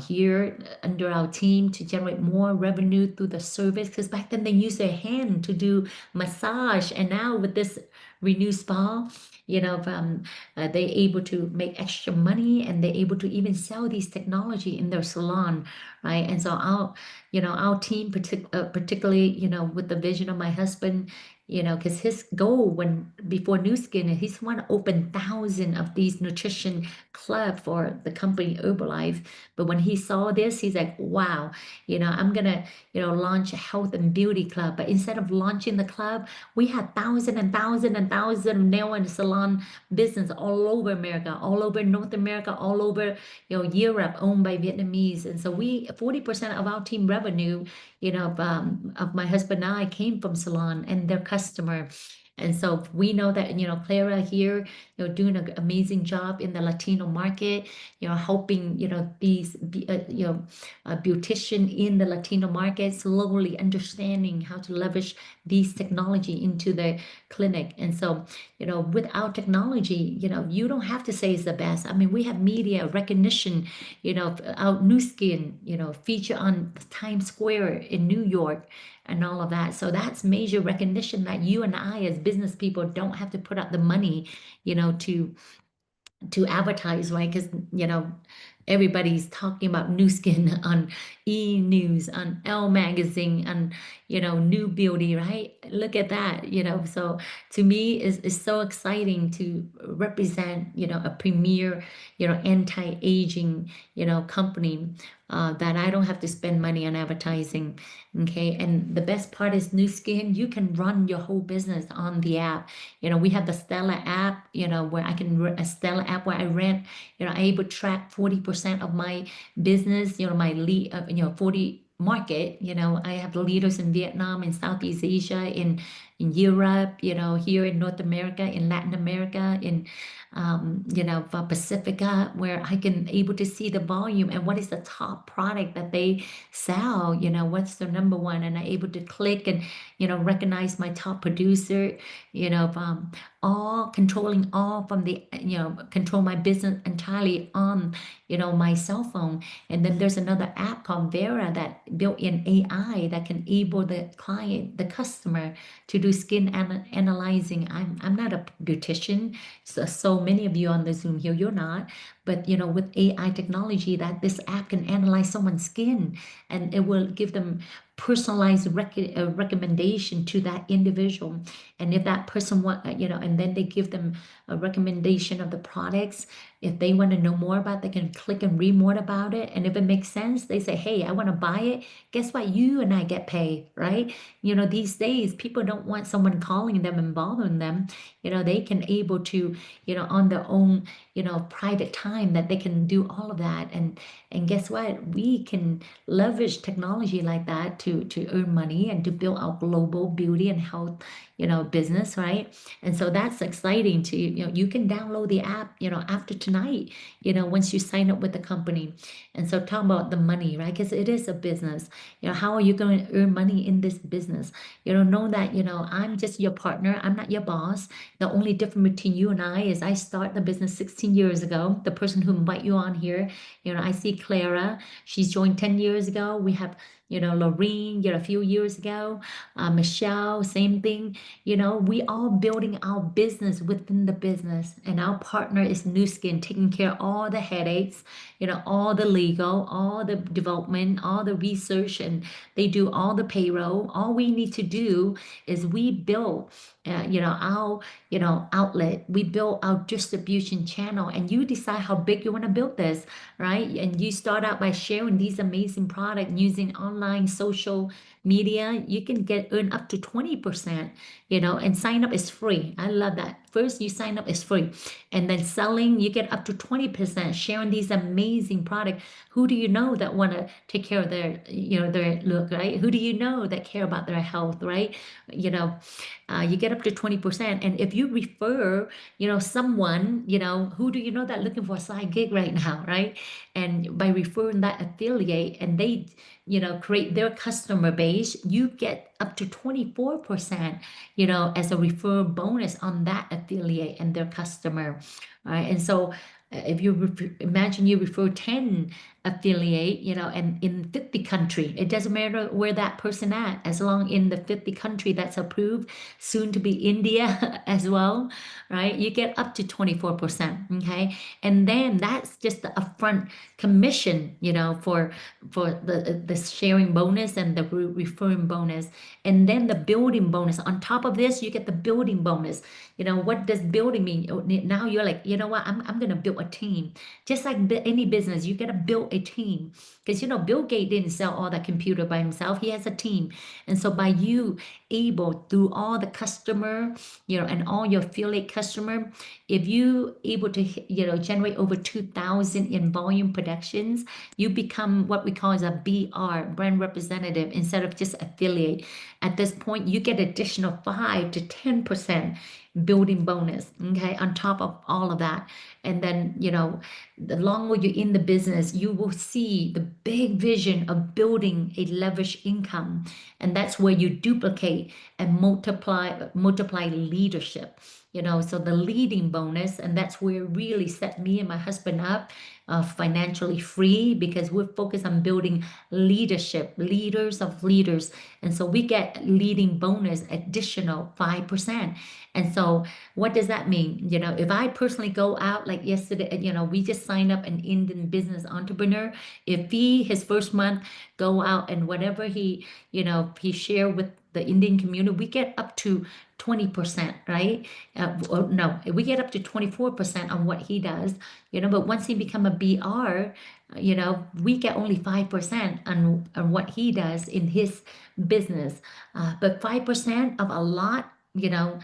here under our team to generate more revenue through the service. Because back then they used their hand to do massage. And now with this Renew Spa, they're able to make extra money, and they're able to even sell these technology in their salon, right? And so our team, particularly, with the vision of my husband, because his goal before Nu Skin, he's want to open 1,000 of these nutrition club for the company Herbalife. But when he saw this, he's like, wow, I'm gonna, launch a health and beauty club. But instead of launching the club, we had 1,000 and 1,000 and 1,000 of nail and salon business all over America, all over North America, all over, Europe, owned by Vietnamese. And so 40% of our team revenue, of my husband and I came from salon and their customer. And so we know that, Clara here, doing an amazing job in the Latino market, helping, these, beautician in the Latino market, slowly understanding how to leverage these technology into the clinic. And so, with our technology, you don't have to say it's the best. I mean, we have media recognition, our Nu Skin, feature on Times Square in New York, and all of that. So that's major recognition that you and I as business people don't have to put up the money, to advertise, right? Because, everybody's talking about Nu Skin on E! News, on Elle Magazine, on, New Beauty, right? Look at that, So to me, it's so exciting to represent, a premier, anti-aging, company that I don't have to spend money on advertising. Okay. And the best part is Nu Skin, you can run your whole business on the app. We have the Stella app, where I can a Stella app where I rent, I'm able to track 40% of my business, my lead, 40 market, I have leaders in Vietnam, in Southeast Asia, in Europe, here in North America, in Latin America, in Pacifica, where I can able to see the volume and what is the top product that they sell, what's their number one, and I'm able to click and, recognize my top producer, all controlling all from the, control my business entirely on, my cell phone. And then there's another app called Vera that built in AI that can enable the client, the customer, to do skin analyzing. I'm not a beautician, so many of you on the Zoom here, you're not, but with AI technology, that this app can analyze someone's skin, and it will give them personalized recommendation to that individual. And if that person want, and then they give them a recommendation of the products. If they want to know more about it, they can click and read more about it. And if it makes sense, they say, hey, I want to buy it. Guess what? You and I get paid, right? These days, people don't want someone calling them and bothering them. They can able to, on their own, private time, that they can do all of that. And guess what? We can leverage technology like that to earn money and to build our global beauty and health, business, right? And so that's exciting to, you can download the app, after tonight, once you sign up with the company. And so talk about the money, right? Because it is a business. How are you going to earn money in this business? Know that, I'm just your partner. I'm not your boss. The only difference between you and I is I started the business 16 years ago. The person who invite you on here. You know, I see Clara, she's joined 10 years ago. We have, you know, Lorene, you know, a few years ago, Michelle, same thing. You know, we all building our business within the business, and our partner is Nu Skin, taking care of all the headaches, you know, all the legal, all the development, all the research, and they do all the payroll. All we need to do is we build, you know, our, you know, outlet. We build our distribution channel, and you decide how big you want to build this, right? And you start out by sharing these amazing products using online social media. You can earn up to 20%, you know, and sign up is free. I love that. First, you sign up is free, and then selling, you get up to 20%, sharing these amazing products. Who do you know that want to take care of their, you know, their look, right? Who do you know that care about their health, right? You know, you get up to 20%. And if you refer, you know, someone, you know, who do you know that looking for a side gig right now, right? And by referring that affiliate, and they, you know, create their customer base, you get up to 24%, you know, as a referral bonus on that affiliate and their customer, right? And so if you imagine you refer 10 affiliate, you know, and in 50 country, it doesn't matter where that person at, as long in the 50 country that's approved, soon to be India as well, right? You get up to 24%, okay? And then that's just the upfront commission, you know, for the sharing bonus and the referring bonus, and then the building bonus. On top of this, you get the building bonus. You know, what does building mean? Now you're like, you know what, I'm gonna build a team. Just like any business, you gotta build a team, because, you know, Bill Gates didn't sell all that computer by himself. He has a team. And so by you able, through all the customer, you know, and all your affiliate customer, if you able to, you know, generate over 2,000 in volume productions, you become what we call as a BR, brand representative, instead of just affiliate. At this point, you get additional 5 to 10% building bonus, okay, on top of all of that. And then, you know, the longer you're in the business, you will see the big vision of building a leverage income. And that's where you duplicate and multiply leadership, you know. So the leading bonus, and that's where it really set me and my husband up financially free, because we're focused on building leadership, leaders of leaders. And so we get leading bonus additional 5%. And so what does that mean? You know, if I personally go out, like yesterday, you know, we just signed up an Indian business entrepreneur. If he, his first month, go out and whatever he, you know, he share with the Indian community, we get up to 20%, right? Or no, we get up to 24% on what he does, you know, but once he become a BR, you know, we get only 5% on what he does in his business. But 5% of a lot, you know,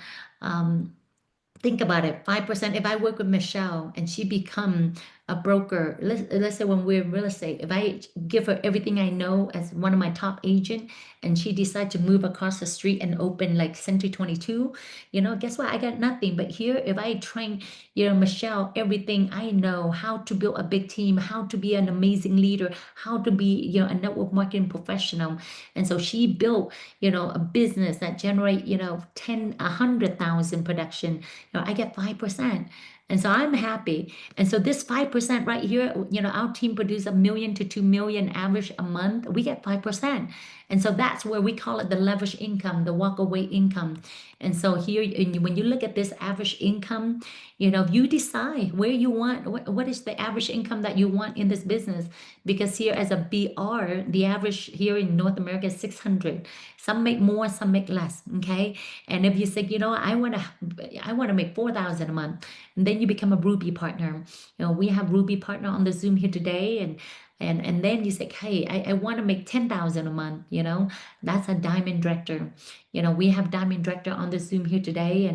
think about it, 5%. If I work with Michelle and she become a broker, let's say when we're in real estate, if I give her everything I know as one of my top agent, and she decides to move across the street and open like Century 22, you know, guess what? I got nothing. But here, if I train, you know, Michelle, everything I know, how to build a big team, how to be an amazing leader, how to be, you know, a network marketing professional. And so she built, you know, a business that generate, you know, 100,000 production. You know, I get 5%. And so I'm happy. And so this 5% right here, you know, our team produce 1 million to 2 million average a month. We get 5%. And so that's where we call it the leverage income, the walk away income. And so here, when you look at this average income, you know, you decide where you want, what is the average income that you want in this business? Because here as a BR, the average here in North America is 600. Some make more, some make less, okay? And if you say, you know, I want to make 4,000 a month, and then you become a Ruby partner. You know, we have Ruby partner on the Zoom here today, and then you say, hey, I want to make 10,000 a month, you know, that's a diamond director. You know, we have diamond director on the Zoom here today,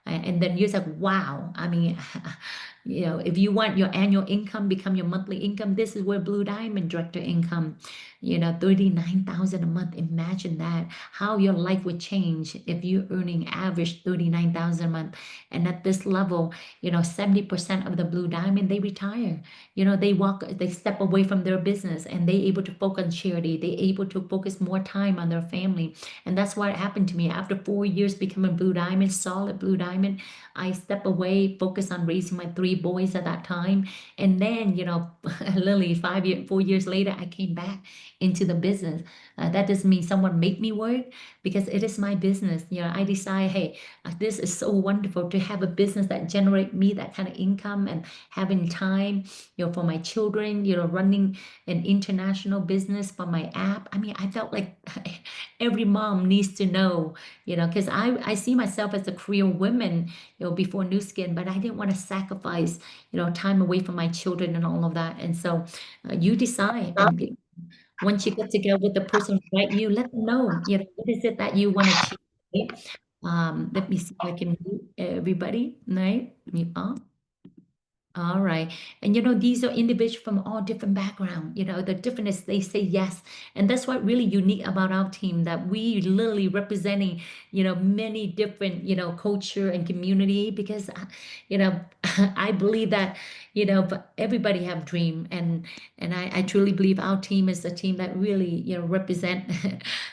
and then you're like, wow, I mean, you know, if you want your annual income become your monthly income, this is where Blue Diamond director income, you know, 39,000 a month. Imagine that, how your life would change if you're earning average 39,000 a month. And at this level, you know, 70% of the Blue Diamond, they retire. You know, they step away from their their business, and they able to focus on charity. They able to focus more time on their family. And that's what happened to me. After 4 years becoming Blue Diamond, solid Blue Diamond, I step away, focus on raising my 3 boys at that time. And then, literally 4 years later, I came back into the business. That doesn't mean someone make me work, because it is my business. I decide, hey, this is so wonderful to have a business that generate me that kind of income, and having time, for my children, running an international business for my app. I mean, I felt like every mom needs to know, because I see myself as a career woman, before Nu Skin, but I didn't want to sacrifice, time away from my children and all of that. And so you decide, and once you get together with the person who invite you, let them know, what is it that you want to achieve, right? Let me see if I can mute everybody, right? Mute off. All right. And these are individuals from all different backgrounds. The different is they say yes. And that's what really unique about our team, that we literally representing, many different, culture and community, because, I believe that, but everybody have dream. And I truly believe our team is a team that really, represent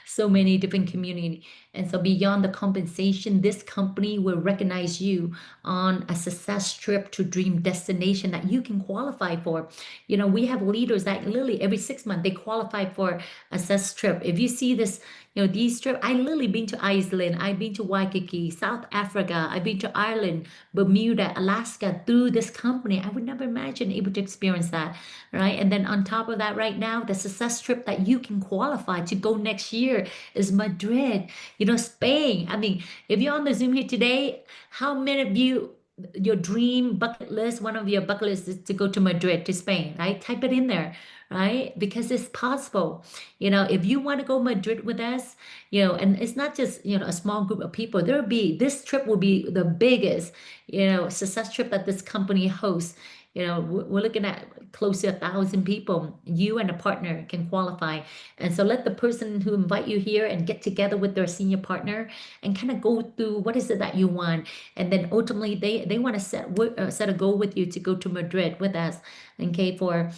so many different community. And so beyond the compensation, this company will recognize you on a success trip to dream destination that you can qualify for. We have leaders that literally every 6 months they qualify for a success trip. If you see this, these trips, I literally been to Iceland, I've been to Waikiki, South Africa, I've been to Ireland, Bermuda, Alaska through this company. I would never imagine able to experience that, right? And then on top of that, right now, the success trip that you can qualify to go next year is Madrid, Spain. I mean, if you're on the Zoom here today, how many of you, your dream bucket list, one of your bucket lists is to go to Madrid, to Spain, right? Type it in there, right? Because it's possible. If you want to go Madrid with us, and it's not just, a small group of people, this trip will be the biggest, success trip that this company hosts. We're looking at close to 1,000 people. You and a partner can qualify. And so let the person who invite you here and get together with their senior partner and kind of go through what is it that you want. And then ultimately they want to set a goal with you to go to Madrid with us. Okay, for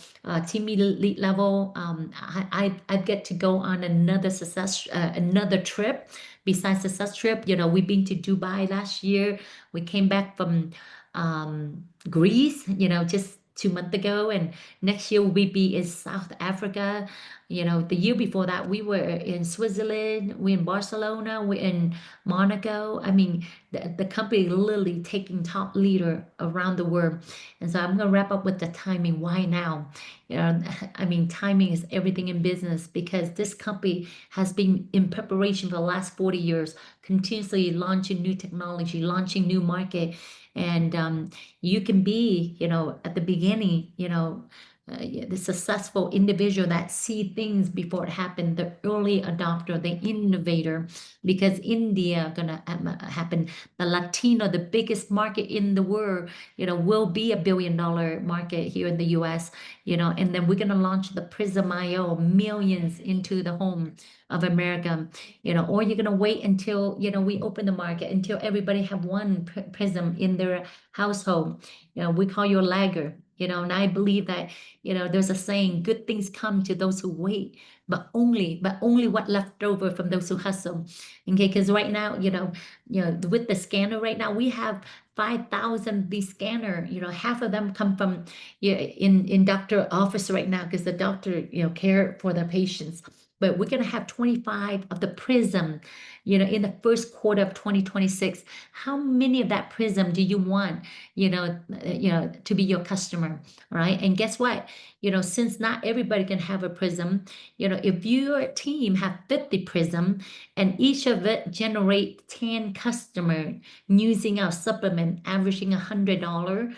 team elite level, I get to go on another trip. Besides success trip, we've been to Dubai last year. We came back from Greece, just 2 months ago, and next year we be in South Africa. The year before that we were in Switzerland, we're in Barcelona, we're in Monaco. I mean, the company literally taking top leader around the world. And so I'm gonna wrap up with the timing. Why now? I mean, timing is everything in business, because this company has been in preparation for the last 40 years, continuously launching new technology, launching new market. And you can be, at the beginning, the successful individual that see things before it happened, the early adopter, the innovator, because India gonna happen, the Latino, the biggest market in the world, will be $1 billion market here in the US, and then we're gonna launch the Prism IO, millions into the home of America, or you're gonna wait until, we open the market, until everybody have one Prism in their household. We call you a lagger. And I believe that, there's a saying, good things come to those who wait, but only what left over from those who hustle. Okay, because right now, with the scanner right now, we have 5,000 these scanner, half of them come from in doctor office right now, because the doctor, care for the patients. But we're going to have 25 of the Prism, in the first quarter of 2026. How many of that Prism do you want, to be your customer, right? And guess what? Since not everybody can have a Prism, if your team have 50 Prism and each of it generate 10 customer using our supplement, averaging $100,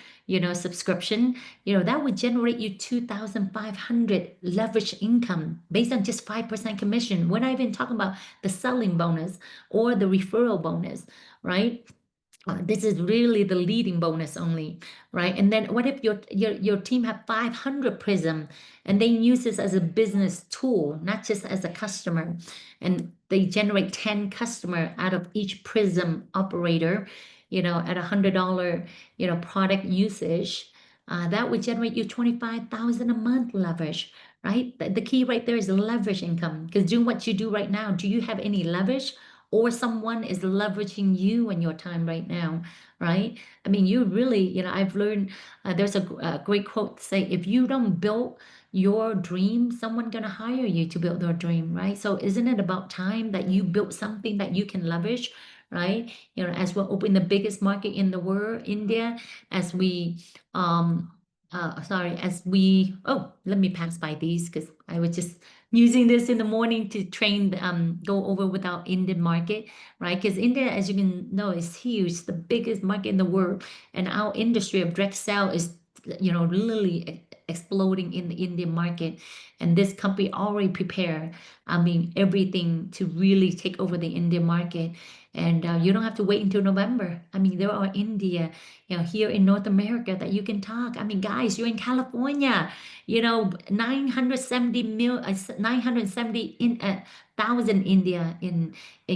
subscription, that would generate you 2,500 leverage income based on just 5% commission. We're not even talking about the selling bonus or the referral bonus, right? This is really the leading bonus only, right? And then what if your team have 500 Prism and they use this as a business tool, not just as a customer, and they generate 10 customer out of each Prism operator, at $100, product usage, that would generate you 25,000 a month leverage, right? The key right there is leverage income. Because doing what you do right now, do you have any leverage? Or someone is leveraging you and your time right now, right? I mean, you really, I've learned there's a great quote to say, if you don't build your dream, someone gonna hire you to build their dream, right? So isn't it about time that you built something that you can leverage, right? As we're opening the biggest market in the world, India, as we let me pass by these because I was just using this in the morning to train, go over with our Indian market, right? Because India, as you can know, is huge, the biggest market in the world. And our industry of direct sale is, literally exploding in the Indian market. And this company already prepared, everything to really take over the Indian market. And you don't have to wait until November. I mean, there are India, here in North America that you can talk. I mean, guys, you're in California, 970,000 India in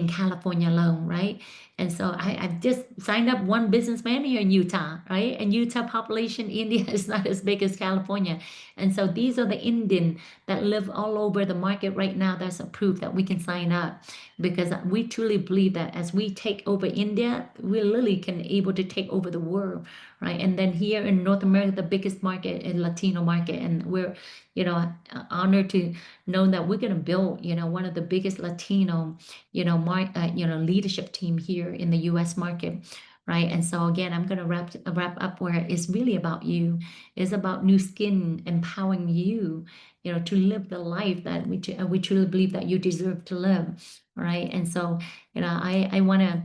California alone, right? And so I've just signed up one businessman here in Utah, right? And Utah population, India is not as big as California. And so these are the Indian that live all over the market right now. That's a proof that we can sign up, because we truly believe that as we take over India, we literally can able to take over the world, right? And then here in North America, the biggest market is Latino market, and we're honored to know that we're going to build one of the biggest Latino leadership team here in the U.S. market, right? And so again, I'm going to wrap up where it's really about you. It's about Nu Skin empowering you, to live the life that we truly believe that you deserve to live, right? And so, I want to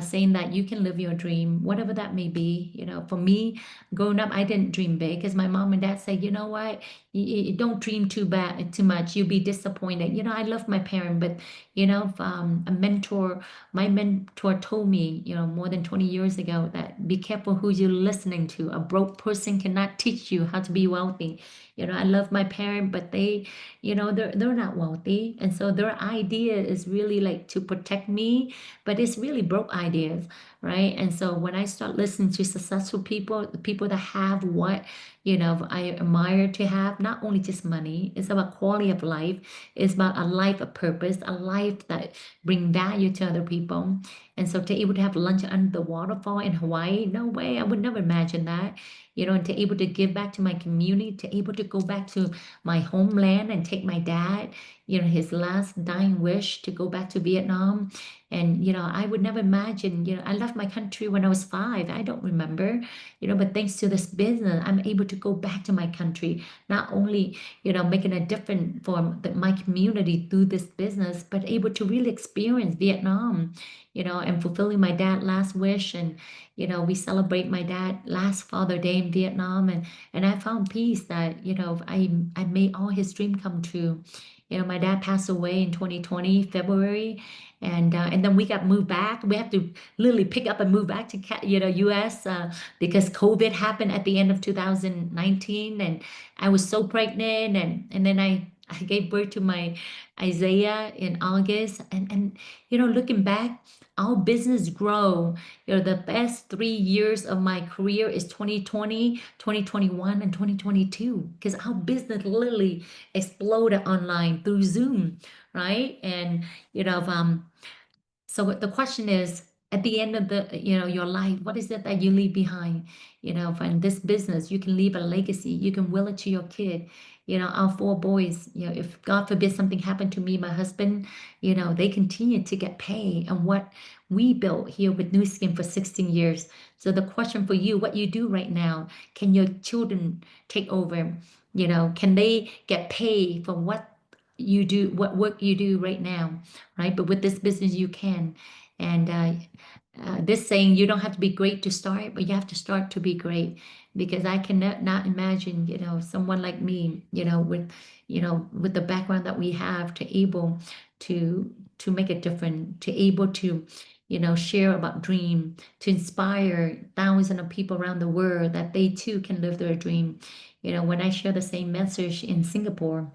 saying that you can live your dream, whatever that may be. For me, growing up, I didn't dream big because my mom and dad said, you know what, you don't dream too much. You'll be disappointed. I love my parent, but my mentor told me, more than 20 years ago, that be careful who you're listening to. A broke person cannot teach you how to be wealthy. I love my parent, but they, they're not wealthy. And so their idea is really like to protect me, but it's really broke ideas, right? And so when I start listening to successful people, the people that have what, I admire to have, not only just money, it's about quality of life. It's about a life of purpose, a life that bring value to other people. And so to able to have lunch under the waterfall in Hawaii, no way, I would never imagine that. And to able to give back to my community, to able to go back to my homeland and take my dad, his last dying wish to go back to Vietnam. And, I would never imagine, I left my country when I was 5. I don't remember, but thanks to this business, I'm able to go back to my country, not only, making a difference for my community through this business, but able to really experience Vietnam, and fulfilling my dad's last wish. And, we celebrate my dad last Father Day in Vietnam. And I found peace that, I made all his dream come true. My dad passed away in 2020, February, and then we got moved back. We have to literally pick up and move back to U.S. Because COVID happened at the end of 2019, and I was so pregnant, and then I gave birth to my Isaiah in August, and looking back, our business grow. The best 3 years of my career is 2020, 2021, and 2022, because our business literally exploded online through Zoom, right? And so the question is, at the end of the your life, what is it that you leave behind? In this business, you can leave a legacy. You can will it to your kid. Our 4 boys, if God forbid something happened to me, my husband, they continue to get paid and what we built here with Nu Skin for 16 years. So the question for you, what you do right now, can your children take over? Can they get paid for what you do, what work you do right now, right? But with this business, you can. And this saying, you don't have to be great to start, but you have to start to be great. Because I cannot not imagine, someone like me, with the background that we have, to able to make a difference, to able to, share about dream, to inspire thousands of people around the world that they too can live their dream. When I share the same message in Singapore,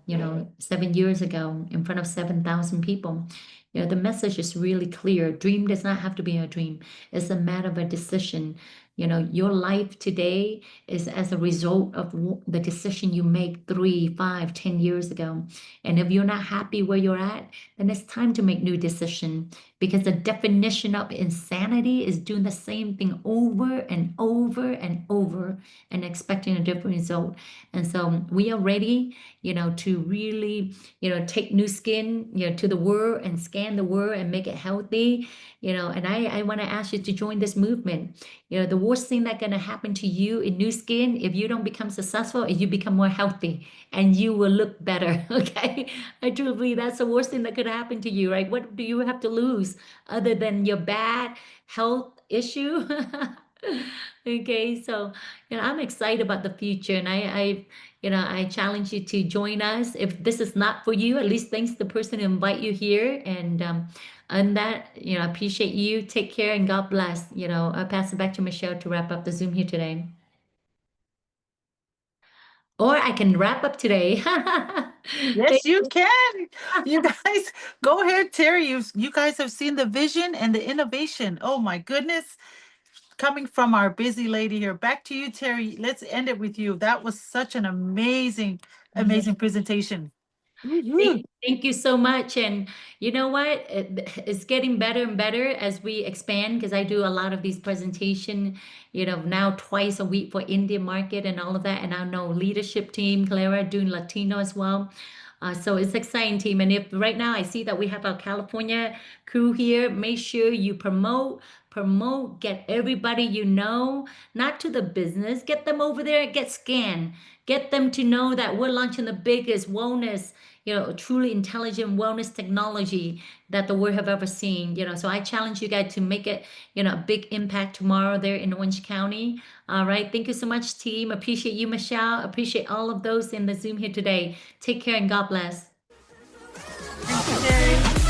7 years ago in front of 7,000 people, the message is really clear. Dream does not have to be a dream. It's a matter of a decision You know, your life today is as a result of the decision you make 3, 5, 10 years ago. And if you're not happy where you're at, then it's time to make new decision, because the definition of insanity is doing the same thing over and over and over and expecting a different result. And so we are ready, you know, to really, you know, take Nu Skin, you know, to the world and scan the world and make it healthy, you know. And I want to ask you to join this movement. You know, the worst thing that's going to happen to you in Nu Skin, if you don't become successful, is you become more healthy and you will look better. Okay. I truly believe that's the worst thing that could happen to you, right? What do you have to lose other than your bad health issue? Okay. So, you know, I'm excited about the future, and you know, I challenge you to join us. If this is not for you, at least thanks to the person who invite you here. And that, you know, I appreciate you. Take care and God bless. You know, I'll pass it back to Michelle to wrap up the Zoom here today. Or I can wrap up today. Yes, you can. You guys, go ahead, Terry. You guys have seen the vision and the innovation. Oh my goodness. Coming from our busy lady here. Back to you, Terry. Let's end it with you. That was such an amazing, amazing presentation. Thank you so much. And you know what? It's getting better and better as we expand, because I do a lot of these presentation, you know, now twice a week for India market and all of that. And I know leadership team, Clara doing Latino as well. So it's exciting team. And if right now I see that we have our California crew here, make sure you promote, get everybody you know, not to the business, get them over there, get scanned, get them to know that we're launching the biggest wellness, you know, truly intelligent wellness technology that the world have ever seen. You know, so I challenge you guys to make it, you know, a big impact tomorrow there in Orange County. All right. Thank you so much, team. Appreciate you, Michelle. Appreciate all of those in the Zoom here today. Take care and God bless. Thank you, Terry.